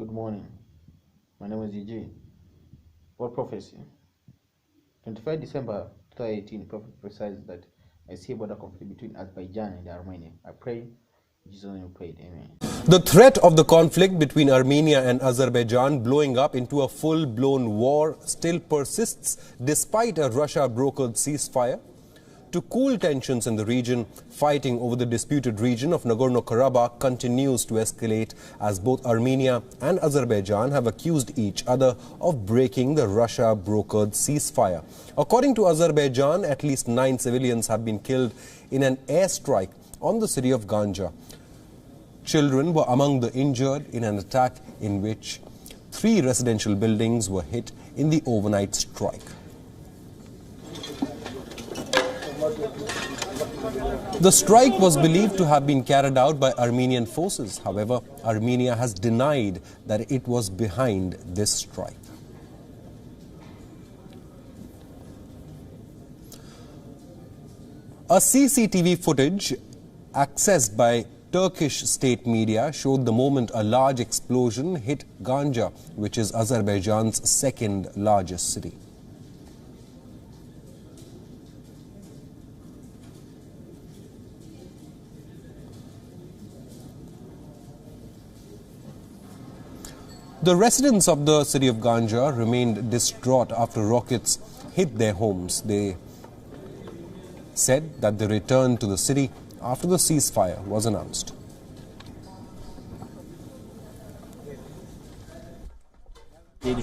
Good morning. My name is EJ. What prophecy? 25 December 2018, prophet prophesies that I see a border conflict between Azerbaijan and Armenia. I pray, in Jesus' name we prayed. Amen. The threat of the conflict between Armenia and Azerbaijan blowing up into a full-blown war still persists despite a Russia-brokered ceasefire. To cool tensions in the region, fighting over the disputed region of Nagorno-Karabakh continues to escalate as both Armenia and Azerbaijan have accused each other of breaking the Russia-brokered ceasefire. According to Azerbaijan, at least 9 civilians have been killed in an airstrike on the city of Ganja. Children were among the injured in an attack in which 3 residential buildings were hit in the overnight strike. The strike was believed to have been carried out by Armenian forces. However, Armenia has denied that it was behind this strike. A CCTV footage accessed by Turkish state media showed the moment a large explosion hit Ganja, which is Azerbaijan's second largest city. The residents of the city of Ganja remained distraught after rockets hit their homes. They said that they returned to the city after the ceasefire was announced.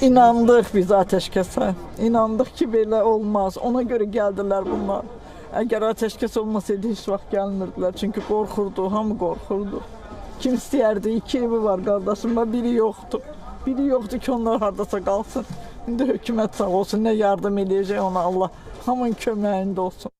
İnandık biz ateşkese. İnandık ki belə olmaz. Ona göre geldiler bunlar. Eğer ateşkes olmasaydı hiç vaxt gelmirdiler. Çünkü korkurdu, hamı korkurdu. Kim istəyərdi? 2 evi var qardaşım, biri yoktu. Biri yoktu ki onlar hardasa qalsın. İndi hökumət sağ olsun, ne yardım edəcək ona Allah. Hamının köməyində olsun.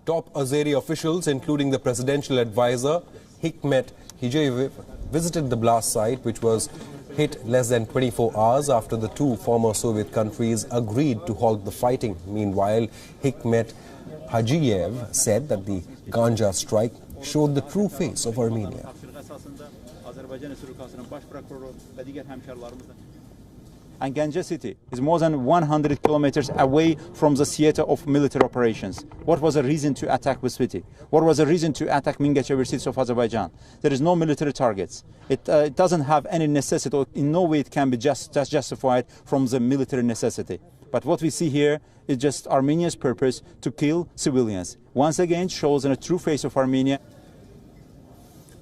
Top Azeri officials, including the presidential advisor Hikmet Hijayev, visited the blast site, which was hit less than 24 hours after the 2 former Soviet countries agreed to halt the fighting. Meanwhile, Hikmet Hijayev said that the Ganja strike showed the true face of Armenia. And Ganja city is more than 100 kilometers away from the theater of military operations. What was the reason to attack this city? What was the reason to attack Mingachever cities of Azerbaijan? There is no military targets. It doesn't have any necessity, or in no way it can be justified from the military necessity. But what we see here is just Armenia's purpose to kill civilians. Once again, shows the true face of Armenia.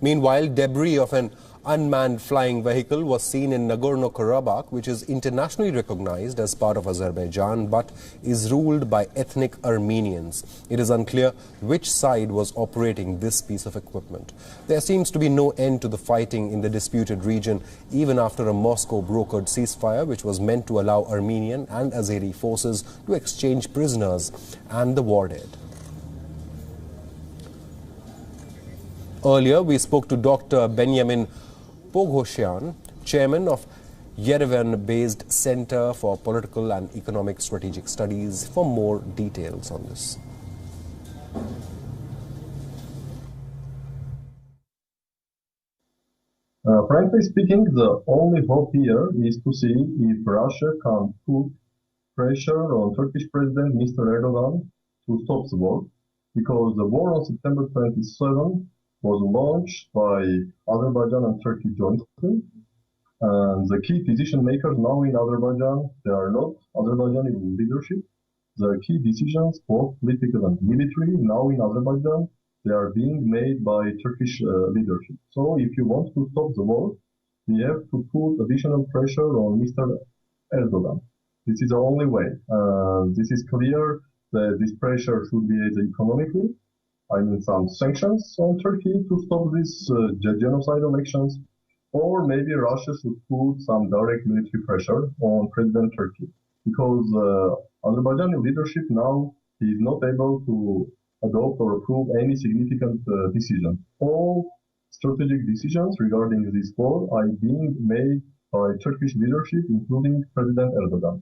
Meanwhile, debris of an unmanned flying vehicle was seen in Nagorno-Karabakh, which is internationally recognized as part of Azerbaijan but is ruled by ethnic Armenians. It is unclear which side was operating this piece of equipment. There seems to be no end to the fighting in the disputed region, even after a Moscow-brokered ceasefire which was meant to allow Armenian and Azeri forces to exchange prisoners and the war dead. Earlier, we spoke to Dr. Benjamin Poghosyan, chairman of Yerevan-based Center for Political and Economic Strategic Studies, for more details on this. Frankly speaking, the only hope here is to see if Russia can put pressure on Turkish President Mr. Erdogan to stop the war, because the war on September 27 was launched by Azerbaijan and Turkey jointly. And the key decision makers now in Azerbaijan, they are not Azerbaijani leadership. The key decisions, both political and military, now in Azerbaijan, they are being made by Turkish leadership. So if you want to stop the war, we have to put additional pressure on Mr. Erdogan. This is the only way. This is clear that this pressure should be either economically, I mean some sanctions on Turkey to stop these genocidal actions, or maybe Russia should put some direct military pressure on President Turkey, because Azerbaijani leadership now is not able to adopt or approve any significant decision. All strategic decisions regarding this war are being made by Turkish leadership, including President Erdogan.